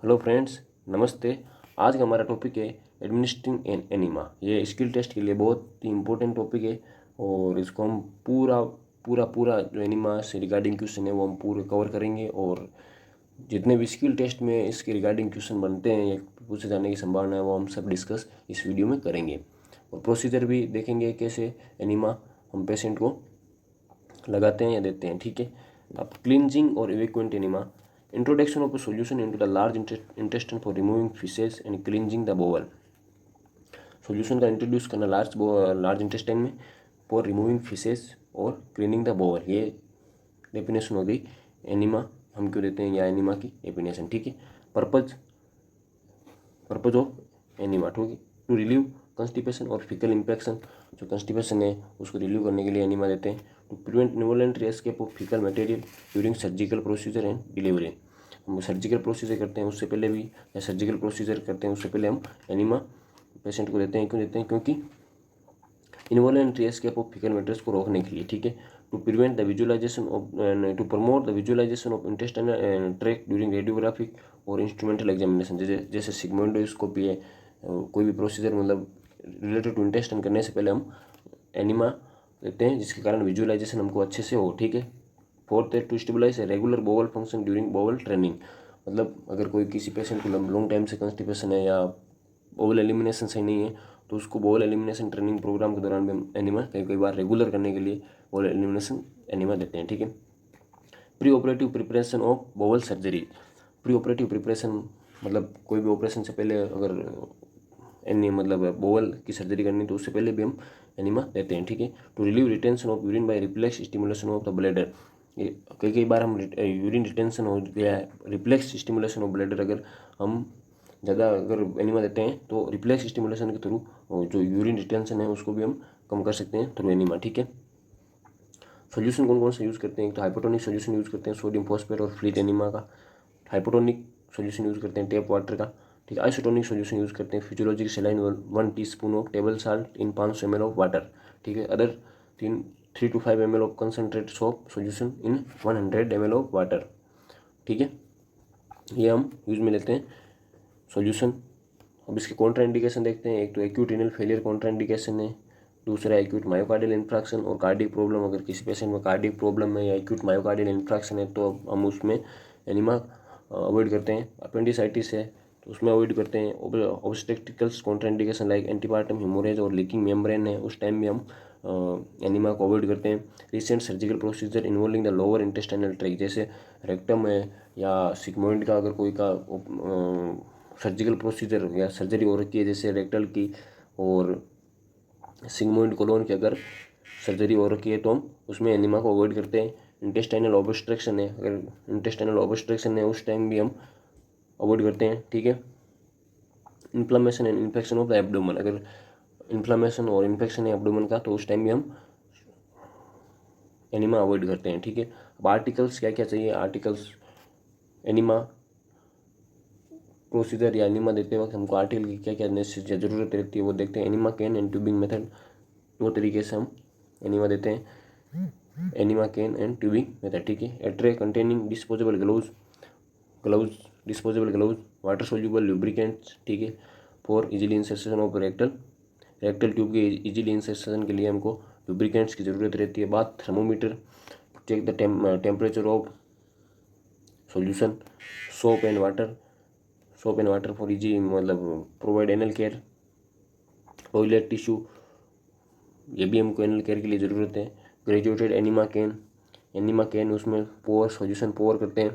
Hello friends, नमस्ते। आज का हमारा टॉपिक है एडमिनिस्ट्रिंग एन एनीमा। ये स्किल टेस्ट के लिए बहुत ही इम्पोर्टेंट टॉपिक है और इसको हम पूरा पूरा पूरा जो एनीमा से रिगार्डिंग क्वेश्चन है वो हम पूरे कवर करेंगे। और जितने भी स्किल टेस्ट में इसके रिगार्डिंग क्वेश्चन बनते हैं या पूछे जाने की संभावना है वो हम सब डिस्कस इस वीडियो में करेंगे। और प्रोसीजर भी देखेंगे कैसे एनीमा हम पेशेंट को लगाते हैं या देते हैं। ठीक है, अब क्लींजिंग और evacuant enema. Introduction of a solution into the large intestine for removing faeces and cleansing the bowel. Solution का इंट्रोड्यूस करना लार्ज इंटेस्टाइन में फॉर रिमूविंग फीसेस और क्लीनिंग द बोवल। ये डेफिनेशन हो गई एनीमा हम क्यों देते हैं या एनीमा की डेफिनेशन। ठीक है, purpose of enema to relieve constipation और फिकल इन्फेक्शन। जो कंस्टिपेशन है उसको रिलीव करने के लिए एनीमा देते हैं। To prevent involuntary escape of fecal material during surgical procedure and delivery. हम सर्जिकल प्रोसीजर करते हैं उससे पहले भी या सर्जिकल प्रोसीजर करते हैं उससे पहले हम एनीमा पेशेंट को देते हैं। क्यों देते हैं? क्योंकि involuntary escape of fecal materials को रोकने के लिए। ठीक है, to prevent the visualization of to promote the visualization of intestinal tract during radiographic और इंस्ट्रूमेंटल एग्जामिनेशन। जैसे सिग्मोइडोस्कोपी है, कोई भी प्रोसीजर मतलब रिलेटेड टू इंटेस्टाइन करने से पहले हम एनीमा देते हैं जिसके कारण विजुअलाइजेशन हमको अच्छे से हो। ठीक है, फोर्थ है to stabilize a regular bowel function during bowel training. मतलब अगर कोई किसी पेशेंट को लॉन्ग टाइम से कंस्टिपेशन है या बोवल एलिमिनेशन सही नहीं है तो उसको बोवल एलिमिनेशन ट्रेनिंग प्रोग्राम के दौरान भी हम एनीमा कई बार रेगुलर करने के लिए बोवल एलिमिनेशन एनीमा देते हैं। ठीक है, pre operative preparation of bowel surgery. Pre operative preparation मतलब कोई भी ऑपरेशन से पहले अगर एनी मतलब बोवल की सर्जरी करनी तो उससे पहले भी हम एनीमा देते हैं। ठीक है, to relieve retention of urine by reflex stimulation of the bladder. कई बार हम यूरिन रिटेंशन हो गया है, रिफ्लेक्स स्टिमुलेशन ऑफ ब्लैडर अगर हम ज़्यादा अगर एनीमा देते हैं तो रिफ्लेक्स स्टिमुलेशन के थ्रू जो यूरिन रिटेंशन है उसको भी हम कम कर सकते हैं थ्रू एनीमा। ठीक है, सोल्यूशन कौन कौन सा यूज़ करते हैं? तो हाइपोटोनिक सोल्यूशन यूज़ करते हैं सोडियम फॉस्फेट और फ्लीट एनीमा का। हाइपोटोनिक सोल्यूशन यूज़ करते हैं टैप वाटर का। ठीक है, आइसोटोनिक सोल्यूशन यूज़ करते हैं physiologic सेलाइन 1 teaspoon of table salt in 500 ml of water. ठीक है, other 3 to 5 ml of concentrate soap solution in 100 ml of water. ठीक है, ये हम यूज़ में लेते हैं सोल्यूशन। अब इसके कॉन्ट्रा इंडिकेशन देखते हैं। एक तो acute renal failure Contra indication है, दूसरा एक्यूट मायोकार्डियल इन्फ्रैक्शन और कार्डियक प्रॉब्लम। अगर किसी पेशेंट में कार्डियक प्रॉब्लम है या एक्यूट मायोकार्डियल इन्फ्रैक्शन है तो हम उसमें एनीमा अवॉइड करते हैं। अपेंडिसाइटिस है तो उसमें अवॉइड करते हैं। Obstetricals contraindication like antepartum haemorrhage और लीकिंग मेम्ब्रेन है उस टाइम भी हम एनीमा को अवॉइड करते हैं। Recent surgical procedure involving the lower intestinal tract जैसे रेक्टम है या सिग्मोइड का अगर कोई का सर्जिकल प्रोसीजर या सर्जरी हो रखी है जैसे रेक्टल की और सिग्मोइड कोलोन की अगर सर्जरी हो रखी है तो हम उसमें एनीमा को अवॉइड करते हैं। इंटेस्टाइनल ऑब्स्ट्रक्शन है, अगर इंटेस्टाइनल ऑब्स्ट्रक्शन है उस टाइम भी हम अवॉइड करते हैं। ठीक है, inflammation and infection of the abdomen. अगर इन्फ्लामेशन और इन्फेक्शन है एब्डोमन का तो उस टाइम भी हम एनीमा अवॉइड करते हैं। ठीक है, अब आर्टिकल्स क्या क्या चाहिए? आर्टिकल्स एनीमा प्रोसीजर या एनीमा देते वक्त हमको आर्टिकल की क्या क्या नेसेसिटी या ज़रूरत रहती है वो देखते हैं। Enema can and tubing method, दो तरीके से हम एनीमा देते हैं। Enema can and tubing method. ठीक है, a tray containing disposable gloves disposable gloves, water soluble lubricants. ठीक है, for easily insertion of rectal tube के इजीली इंसर्शन के लिए हमको लुब्रिकेंट्स की ज़रूरत रहती है। Bath thermometer, check the temperature of solution. Soap and water for easy मतलब provide anal care. Toilet tissue, ये भी हमको एनल केयर के लिए ज़रूरत है। ग्रेजुएटेड एनीमा कैन उसमें पोर सॉल्यूशन पोर करते हैं,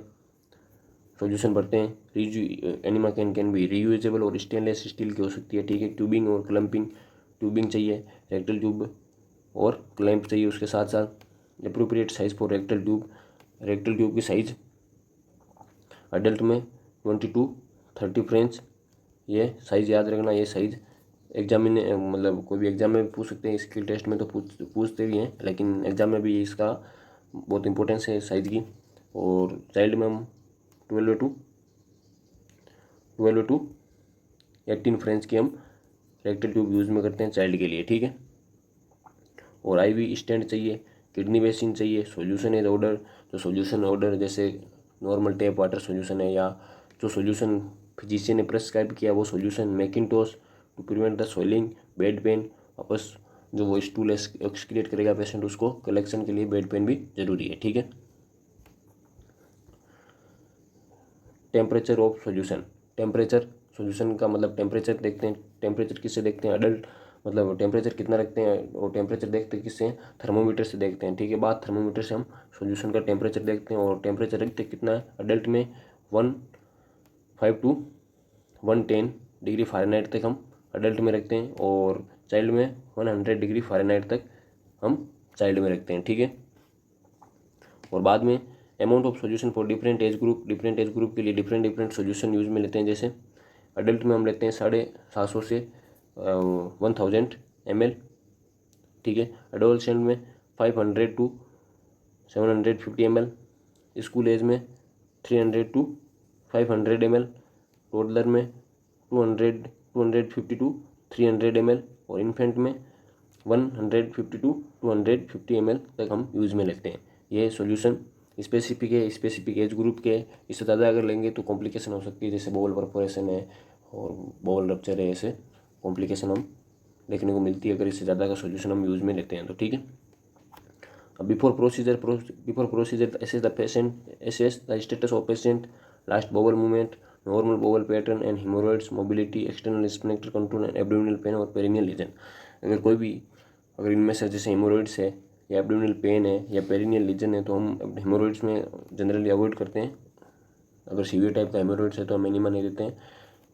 सॉल्यूशन भरते हैं। एनीमा कैन भी रीयूजेबल और स्टेनलेस स्टील की हो सकती है। ठीक है, ट्यूबिंग और क्लम्पिंग, ट्यूबिंग चाहिए, रेक्टल ट्यूब और क्लैंप चाहिए उसके साथ साथ। Appropriate size for rectal tube की साइज अडल्ट में 20 to 30 फ्रेंच। ये साइज़ याद रखना, ये साइज़ एग्जाम में मतलब कोई भी एग्जाम में पूछ सकते हैं। स्किल टेस्ट में तो पूछते भी हैं लेकिन एग्जाम में भी इसका बहुत इंपॉर्टेंस है साइज़ की। और चाइल्ड में हम 12 to 18 फ्रेंच की हम रेक्टल ट्यूब यूज़ में करते हैं चाइल्ड के लिए। ठीक है, और आईवी स्टैंड चाहिए, किडनी बेसिन चाहिए, सॉल्यूशन एज ऑर्डर। जो सॉल्यूशन ऑर्डर जैसे नॉर्मल टैप वाटर सॉल्यूशन है या जो सॉल्यूशन फिजिशियन ने प्रेस्क्राइब किया वो solution mackintosh to prevent the swelling, bed pan, वापस जो वो स्टूल एक्सक्रिएट करेगा पेशेंट उसको कलेक्शन के लिए बेड पेन भी जरूरी है, ठीक है। Temperature of solution, temperature solution का मतलब टेम्परेचर देखते हैं, टेम्परेचर किससे देखते हैं, अडल्ट मतलब टेम्परेचर कितना रखते हैं और टेम्परेचर देखते हैं किससे, थर्मोमीटर से देखते हैं, ठीक है। बात थर्मोमीटर से हम सॉल्यूशन का टेम्परेचर देखते हैं और टेम्परेचर रखते कितना है, अडल्ट में 105 टू 110 डिग्री फ़ारेनहाइट तक हम अडल्ट में रखते हैं और चाइल्ड में 100 डिग्री फ़ारेनहाइट तक हम चाइल्ड में रखते हैं, ठीक है। और बाद में amount of solution for different age group, different age group के लिए डिफरेंट सॉल्यूशन यूज में लेते हैं। जैसे अडल्ट में हम लेते हैं 750 से 1000 ml, ठीक है। एडोलसेंट में 500 टू 750 ml, स्कूल एज में 300 टू 500 ml, टोडलर में 250 टू 300 ml और इन्फेंट में 150 टू 250 ml तक हम यूज़ में लेते हैं। ये सॉल्यूशन स्पेसिफिक है, स्पेसिफिक एज ग्रुप के। इससे ज़्यादा अगर लेंगे तो कॉम्प्लिकेशन हो सकती है, जैसे बॉल परफोरेशन है और बॉल रप्चर है, ऐसे कॉम्प्लिकेशन हम देखने को मिलती है अगर इससे ज़्यादा का सॉल्यूशन हम यूज़ में लेते हैं तो, ठीक है। अब before procedure assess the patient, assess the status of patient, last bowel movement, normal bowel pattern and haemorrhoids, mobility, external sphincter control and abdominal pain और पेरिनियल लीजन। अगर इनमें से जैसे हिमोरॉइड्स है या एब्डोमिनल पेन है या पेरिनियल लीजन है तो हम हिमोरॉइड्स में जनरली अवॉइड करते हैं। अगर सीवियर टाइप का हेमोरॉइड्स है तो हम एनिमा नहीं देते हैं।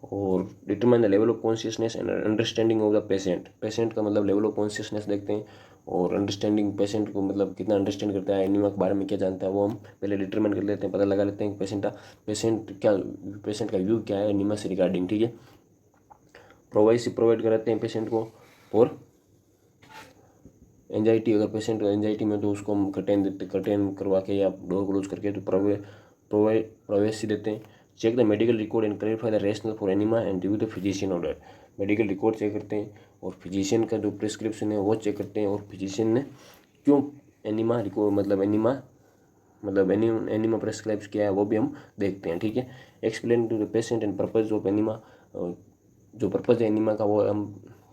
और determine the level of consciousness and understanding of the patient, patient का मतलब लेवल ऑफ कॉन्शियसनेस देखते हैं और अंडरस्टैंडिंग पेशेंट को मतलब कितना अंडरस्टैंड करता है, एनिमा के बारे में क्या जानता है वो हम पहले डिटरमाइन कर लेते हैं, पता लगा लेते हैं कि पेशेंट का व्यू क्या है एनिमा से रिगार्डिंग, ठीक है। प्रोवाइड कराते हैं पेशेंट को। और एंजाइटी, अगर पेशेंट एंजाइटी में तो उसको हम कर्टेन करवा के या डोर क्लोज करके तो प्राइवेसी देते हैं। Check the medical record and clarify the rationale for enema and review the physician order, medical record check करते हैं और फिजिशियन का जो प्रिस्क्रिप्शन है वो चेक करते हैं और फिजिशियन ने क्यों एनिमा रिकॉर्ड मतलब एनिमा प्रेस्क्राइब किया है वो भी हम देखते हैं, ठीक है। Explain to the patient and purpose of enema, जो पर्पज है एनिमा का वो हम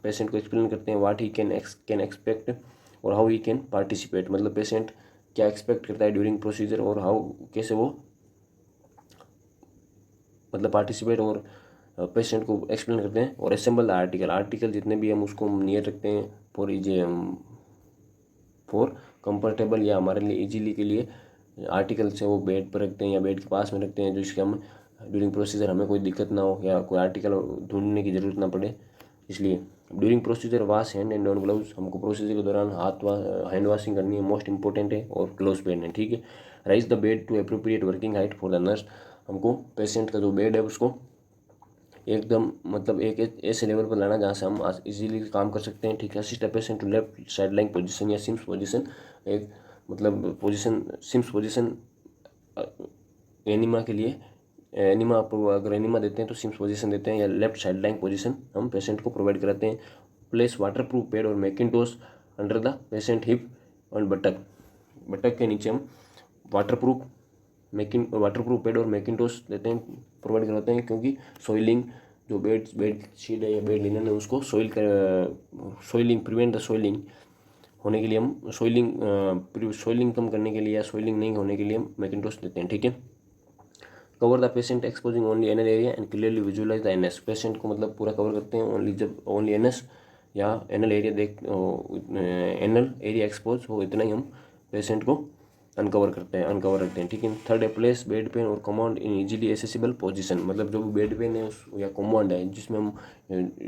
पेशेंट को एक्सप्लेन करते हैं। व्हाट ही कैन एक्सपेक्ट और हाउ ही कैन पार्टिसिपेट, मतलब पेशेंट क्या एक्सपेक्ट करता है ड्यूरिंग प्रोसीजर और हाउ कैसे वो मतलब पार्टिसिपेट और पेशेंट को एक्सप्लेन करते हैं। और असेंबल आर्टिकल जितने भी हम उसको नियर रखते हैं फॉर कंफर्टेबल या हमारे लिए इजीली के लिए आर्टिकल से वो बेड पर रखते हैं या बेड के पास में रखते हैं, जो इसके हम ड्यूरिंग प्रोसीजर हमें कोई दिक्कत ना हो या कोई आर्टिकल ढूंढने की ज़रूरत ना पड़े। इसलिए during procedure wash hand and on gloves, हमको प्रोसीजर के दौरान हैंड वॉशिंग करनी है, मोस्ट इंपॉर्टेंट है, और ग्लव्स पहनने, ठीक है। Raise the bed to appropriate working height for the nurse, हमको पेशेंट का जो बेड है उसको एकदम मतलब एक ऐसे लेवल पर लाना जहाँ से हम इजीली काम कर सकते हैं, ठीक है। Assist the patient to left side lying position या सिम्स पोजीशन, एक मतलब सिम्स पोजीशन एनिमा के लिए एनिमा अगर एनिमा देते हैं तो सिम्स पोजीशन देते हैं या लेफ्ट साइड लाइन पोजीशन हम पेशेंट को प्रोवाइड कराते हैं। प्लेस वाटर प्रूफ पैड और Macintosh under the patient hip और बटक के नीचे हम वाटर प्रूफ पैड और मैकिन्टोश देते हैं, प्रोवाइड कराते हैं, क्योंकि सोइलिंग जो बेड शीट है या बेड लिनन है उसको सोइलिंग प्रिवेंट द सोइलिंग होने के लिए हम सोइलिंग कम करने के लिए या सोइलिंग नहीं होने के लिए हम मैकिन्टोश देते हैं, ठीक है। Cover the patient exposing only anal area and clearly visualize the anus, पेशेंट को मतलब पूरा कवर करते हैं जब ओनली एनएस या एनल एरिया एक्सपोज हो इतना ही हम पेशेंट को अनकवर रखते हैं, ठीक है। थर्ड है प्लेस बेड पेन और command in easily accessible position, मतलब जो भी बेड पेन है या कमांड है जिसमें हम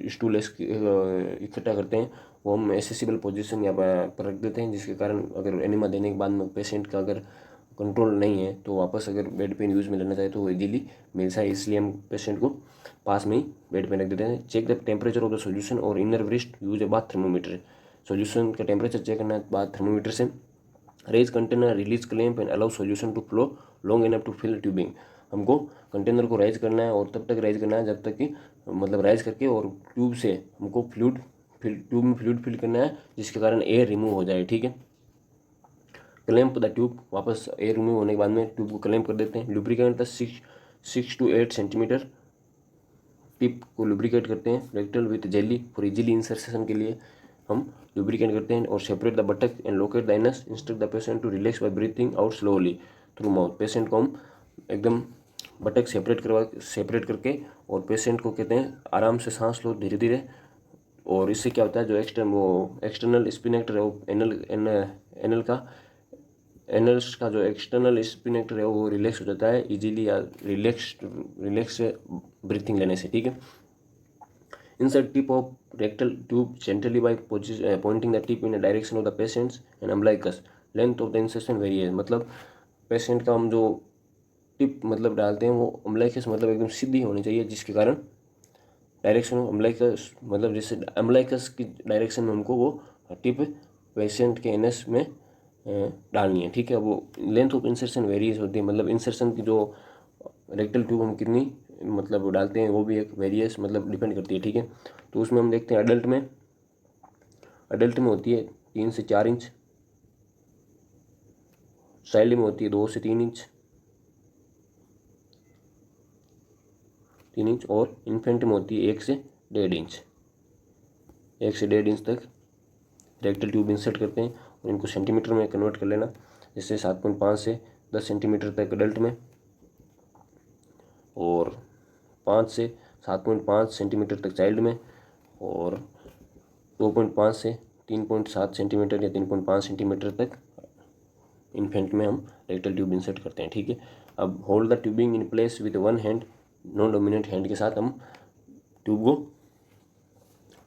स्टूल इकट्ठा करते हैं वो हम एसेसिबल पोजीशन या पर रख देते हैं, जिसके कारण अगर एनिमा देने के बाद में पेशेंट का अगर कंट्रोल नहीं है तो वापस अगर बेड पेन यूज़ में लेना चाहे तो वो इजीली मिल जाए, इसलिए हम पेशेंट को पास में ही बेड पेन रख देते हैं। Check the temperature of the solution और inner breast use a bath thermometer, solution का टेम्परेचर चेक करना है बाथ थर्मोमीटर से। Raise container release clamp and allow solution to flow long enough to fill tubing, हमको container को raise करना है और तब तक राइज करना है जब तक कि मतलब राइज करके और ट्यूब से हमको ट्यूब में फ्लूइड फिल करना है जिसके कारण एयर रिमूव हो जाए, ठीक है। क्लैंप द ट्यूब, वापस एयर रिमूव होने के बाद में ट्यूब को क्लैंप कर देते हैं। Lubricant the 6 to 8 centimetre tip को लुब्रिकेट करते हैं rectal with jelly for easily insertion के लिए हम लुब्रिकेट करते हैं और separate the buttock and locate the anus instruct the patient to relax by breathing out slowly through mouth. Patient को हम एकदम बटक सेपरेट करके और पेशेंट को कहते हैं आराम से सांस लो धीरे धीरे, और इससे क्या होता है जो एक्सटर्नल स्पिनेक्टर है वो एनल्स का जो एक्सटर्नल स्पिनेक्टर है वो रिलैक्स हो जाता है इजीली या रिलैक्स ब्रीथिंग लेने से। ठीक है। Insert tip of rectal tube centrally by pointing the tip in the direction of the patient's and umbilicus. Length of the insertion varies। मतलब पेशेंट का हम जो टिप मतलब डालते हैं वो अम्बलाइकस मतलब एकदम सीधी होनी चाहिए, जिसके कारण डायरेक्शन अम्बलाइकस मतलब जैसे अम्बलाइकस की डायरेक्शन में हमको वो टिप पेशेंट के एनएस में डालनी है। ठीक है। वो लेंथ ऑफ इंसर्शन वेरियस होती है, मतलब इंसर्शन की जो रेक्टल ट्यूब हम कितनी मतलब डालते हैं वो भी एक वेरियस मतलब डिपेंड करती है। ठीक है। तो उसमें हम देखते हैं अडल्ट में होती है 3 से 4 इंच, चाइल्ड में होती है 2 से 3 इंच और इन्फेंट में होती है 1 से 1.5 इंच तक रेक्टल ट्यूब इंसर्ट करते हैं और इनको सेंटीमीटर में कन्वर्ट कर लेना, जैसे 7.5 से 10 सेंटीमीटर तक अडल्ट में और 5 से 7.5 सेंटीमीटर तक चाइल्ड में और 2.5 से 3.7 सेंटीमीटर या 3.5 सेंटीमीटर तक इन्फेंट में हम रेक्टल ट्यूब इंसर्ट करते हैं। ठीक है। अब hold the tubing in place with one hand, non dominant hand के साथ हम ट्यूब को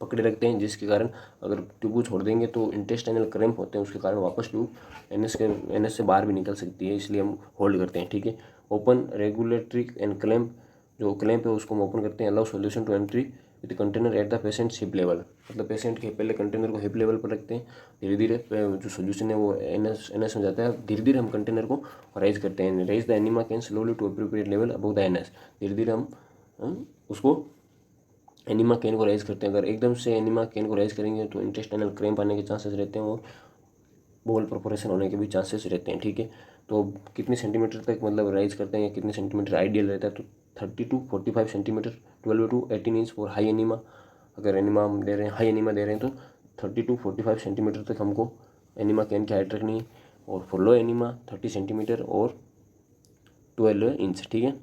पकड़े रखते हैं, जिसके कारण अगर ट्यूब को छोड़ देंगे तो इंटेस्टाइनल क्रैम्प होते हैं, उसके कारण वापस ट्यूब एनएस से बाहर भी निकल सकती है, इसलिए हम होल्ड करते हैं। ठीक है। ओपन रेगुलेटरी एंड क्लैंप, जो क्लैंप है उसको हम ओपन करते हैं। Allow solution to entry with container at the patient hip level, मतलब पेशेंट के पहले कंटेनर को हिप लेवल पर रखते हैं, धीरे धीरे जो सोल्यूशन है वो एनएस में जाता है, धीरे धीरे हम कंटेनर को राइज करते हैं। Raise the enema can slowly to appropriate level above the anus, धीरे धीरे हम उसको एनिमा कैन को राइज करते हैं। अगर एकदम से एनिमा कैन को राइज करेंगे तो इंटेस्टाइनल क्रैम्प आने के चांसेस रहते हैं और बोल परफोरेशन होने के भी चांसेस रहते हैं। ठीक है। तो कितने सेंटीमीटर तक मतलब राइज करते हैं या कितने सेंटीमीटर आइडियल रहता है, तो 30 to 45 centimetre, 12 to 18 inch for high enema. अगर एनिमा हम दे रहे हैं, हाई एनिमा दे रहे हैं तो 30 to 45 सेंटीमीटर तक हमको एनिमा कैन की हाइट रखनी है, और फॉर लो एनिमा 30 सेंटीमीटर और 12 इंच। ठीक है।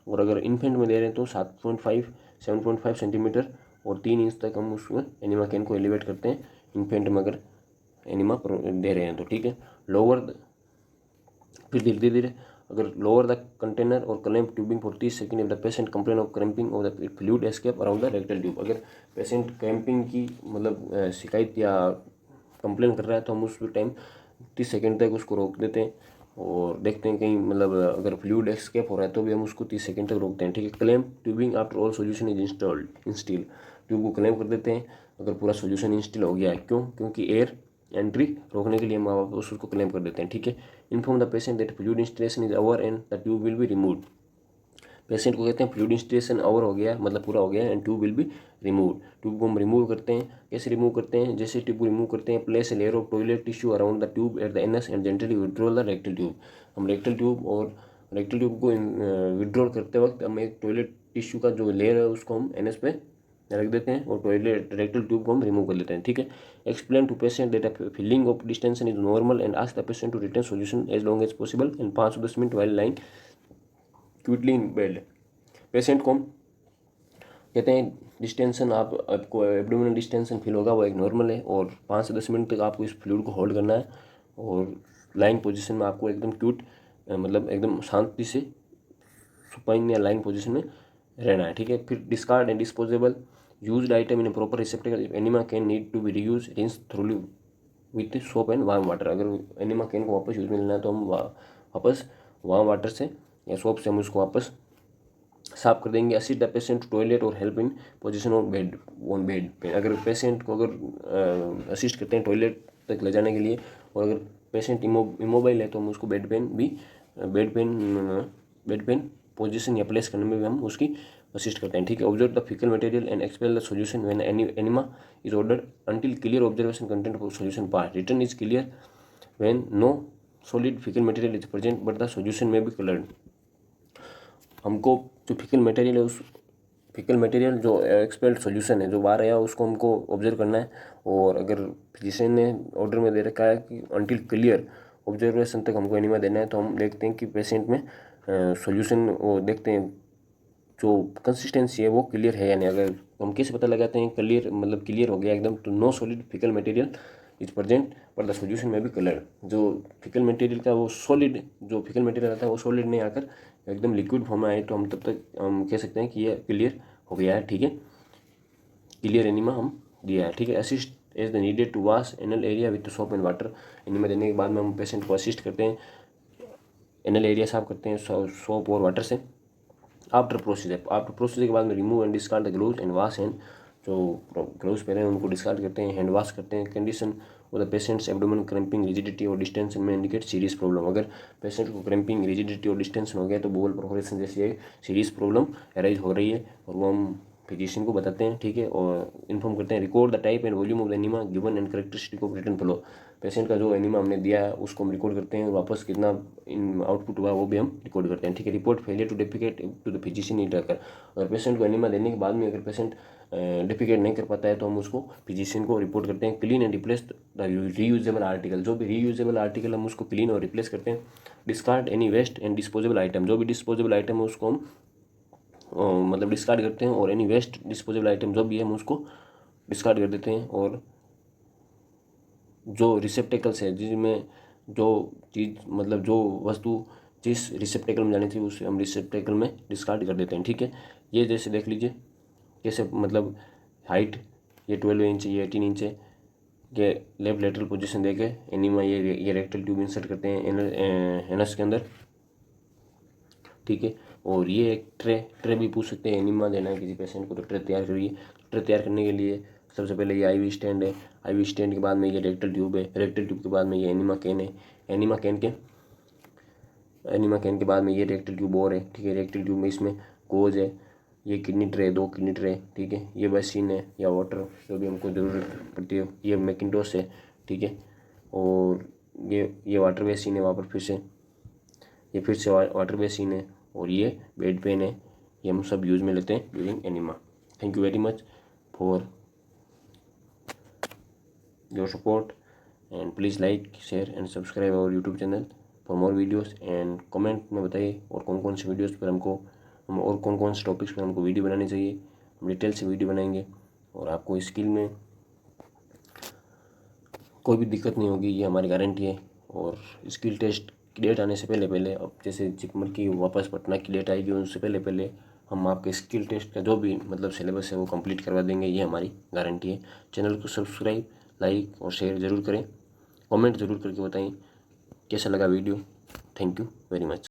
और अगर इन्फेंट में दे रहे हैं तो 7.5 सेंटीमीटर और 3 इंच तक हम उसमें एनिमा कैन को एलिवेट करते हैं, इन्फेंट में अगर एनिमा दे रहे हैं तो। ठीक है। फिर धीरे धीरे अगर लोअर द कंटेनर और clamp tubing for 30 second, if the patient complain of cramping और the fluid escape around the rectal tube, अगर पेशेंट क्रैम्पिंग की मतलब शिकायत या कंप्लेन कर रहा है तो हम उस टाइम 30 सेकंड तक उसको रोक देते हैं और देखते हैं कहीं मतलब अगर फ्लूइड एस्केप हो रहा है तो भी हम उसको 30 सेकंड तक रोकते हैं। ठीक है। Clamp tubing after all solution is instil, tube को क्लैंप कर देते हैं अगर पूरा सोल्यूशन इंस्टिल हो गया है। क्यों? क्योंकि एयर एंट्री रोकने के लिए हम वापस उसको क्लेम कर देते हैं। ठीक है। Inform the patient that fluid instillation is over and the tube will be removed, patient को कहते हैं फ्लूइड इंस्टिलेशन ओवर हो गया मतलब पूरा हो गया and tube will be removed. Tube को हम रिमूव करते हैं, कैसे रिमूव करते हैं? जैसे ट्यूब को रिमूव करते हैं, place a layer of toilet tissue around the tube at the NS and gently withdrawal the rectal tube. हम रेक्टल ट्यूब को विड्रॉल करते वक्त हम एक टॉयलेट टिश्यू का जो लेयर है उसको हम एनएस पे रख देते हैं और टॉयलेट रेक्टल ट्यूब को हम रिमूव कर लेते हैं। ठीक है। Explain to patient that feeling of distension is normal and ask the patient to return solution as long as possible in 5 से 10 minute while lying quickly in bed. Patient को हम कहते हैं डिस्टेंशन आपको एब्डोमिनल डिस्टेंशन फील होगा वो एक normal है और 5 से 10 मिनट तक आपको इस फ्लूइड को होल्ड करना है और लाइंग पोजीशन में आपको एकदम क्यूट मतलब एकदम शांति से सुपाइन या लाइंग पोजीशन में रहना है। ठीक है। फिर discard and disposable used item in proper receptacle, enema can need to be reuse, rinse thoroughly with soap and warm water. अगर एनिमा कैन को वापस यूज में लेना है तो हम वापस वार्म वाटर से या सोप से हम उसको वापस साफ कर देंगे। Assist the patient to toilet और help in position on bed. अगर पेशेंट को अगर असिस्ट करते हैं टॉयलेट तक ले जाने के लिए और अगर पेशेंट इमोबाइल है तो हम उसको बेड पेन पोजीशन या प्लेस करने में भी हम उसकी असिस्ट करते हैं। ठीक है। Observe the fecal material and expel the solution when enema is ordered until clear observation content of solution part. Return is clear when no solid fecal material is present but the solution may be coloured. हमको जो fecal material है, उस fecal material जो expelled solution है जो बाहर आया उसको हमको ऑब्जर्व करना है। और अगर फिजिशियन ने ऑर्डर में दे रखा है कि अनटिल क्लियर ऑब्जर्वेशन तक हमको एनीमा देना है, तो हम देखते हैं कि पेशेंट में सॉल्यूशन वो देखते हैं जो कंसिस्टेंसी है वो क्लियर है या नहीं। अगर हम कैसे पता लगाते हैं क्लियर मतलब क्लियर हो गया एकदम, तो no solid fecal material is present पर द सॉल्यूशन में भी कलर। जो फिकल मटेरियल का वो सॉलिड जो फिकल मटेरियल आता है वो सॉलिड नहीं आकर एकदम लिक्विड फॉर्म में आए, तो हम तब तक हम कह सकते हैं कि ये क्लियर हो गया है। ठीक है, क्लियर एनीमा हम दिया है। ठीक है, assist as the needed to wash anal area with soap and water. Enema देने के बाद में हम पेशेंट को असिस्ट करते हैं, एनल एरिया साफ करते हैं सोप और वाटर से। आफ्टर प्रोसीजर के बाद में remove and discard the gloves and wash hand. जो ग्लोव्स पहने हैं उनको डिस्कार्ड करते हैं, हैंड वॉश करते हैं। कंडीशन और the patients abdomen cramping rigidity और डिस्टेंशन में इंडिकेट सीरियस प्रॉब्लम। अगर पेशेंट को क्रैम्पिंग रिजिडिटी और डिस्टेंशन हो गया तो बोल परफोरेशन जैसी है सीरियस प्रॉब्लम अराइज हो रही है, और वो हम फिजिशियन को बताते हैं। ठीक है, और इन्फॉर्म करते हैं। Record the type and volume of the enema given and characteristic of return flow. Patient का जो एनीमा हमने दिया है उसको हम रिकॉर्ड करते हैं, और वापस कितना इन आउटपुट हुआ वो भी हम रिकॉर्ड करते हैं। ठीक है, report failure to defecate to the physician need occur. अगर पेशेंट को एनीमा देने के बाद में अगर पेशेंट डेफिकेट नहीं कर पाता है तो हम उसको फिजिशियन को रिपोर्ट करते हैं। Clean and replace the reusable article. जो भी रीयूजेबल आर्टिकल हम उसको क्लीन और रिप्लेस करते हैं। Discard any waste and disposable item. जो भी डिस्पोजेबल आइटम है उसको हम मतलब डिस्कार्ड करते हैं, और एनी वेस्ट डिस्पोजेबल आइटम जो भी है हम उसको डिस्कार्ड कर देते हैं। और जो रिसेप्टेकल्स है जिसमें जो चीज़ मतलब जो वस्तु जिस रिसेप्टेकल में जानी थी उसे हम रिसेप्टेकल में डिस्कार्ड कर देते हैं। ठीक है, ये जैसे देख लीजिए कैसे मतलब हाइट ये 12 इंच ये 18 इंच है। ये लेफ्ट लेटरल पोजीशन देके एनीमा ये रेक्टल ट्यूब इंसर्ट करते हैं एनस के अंदर। ठीक है, और ये एक ट्रे भी पूछ सकते हैं, एनीमा देना है किसी पेशेंट को तो ट्रे तैयार करिए। ट्रे तैयार करने के लिए सबसे पहले ये आईवी स्टैंड है, आईवी स्टैंड के बाद में ये रेक्टल ट्यूब है, रेक्टल ट्यूब के बाद में ये एनीमा कैन है, एनीमा कैन के बाद में ये रेक्टल ट्यूब और है। ठीक है, रेक्टल ट्यूब में इसमें गोज है, ये किडनी ट्रे 2 किडनी ट्रे। ठीक है, ये बेसिन है या वाटर जो भी हमको ज़रूरत पड़ती है, ये मैकिन्टोश है। ठीक है, और ये वाटर बेसिन है, वहाँ पर फिर से वाटर बेसिन है, और ये बेड पेन है। ये हम सब यूज़ में लेते हैं during enema. Thank you very much for your support and please like share and subscribe our YouTube channel for more videos. And comment में बताइए और कौन से वीडियोस पर हमको और कौन से टॉपिक्स पर हमको वीडियो बनानी चाहिए। हम डिटेल से वीडियो बनाएंगे, और आपको स्किल में कोई भी दिक्कत नहीं होगी, ये हमारी गारंटी है। और स्किल टेस्ट की डेट आने से पहले अब जैसे जिपमर की वापस पटना की डेट आएगी उससे पहले हम आपके स्किल टेस्ट का जो भी मतलब सिलेबस है वो कंप्लीट करवा देंगे, ये हमारी गारंटी है। चैनल को सब्सक्राइब लाइक और शेयर ज़रूर करें, कमेंट ज़रूर करके बताएं कैसा लगा video. Thank you very much.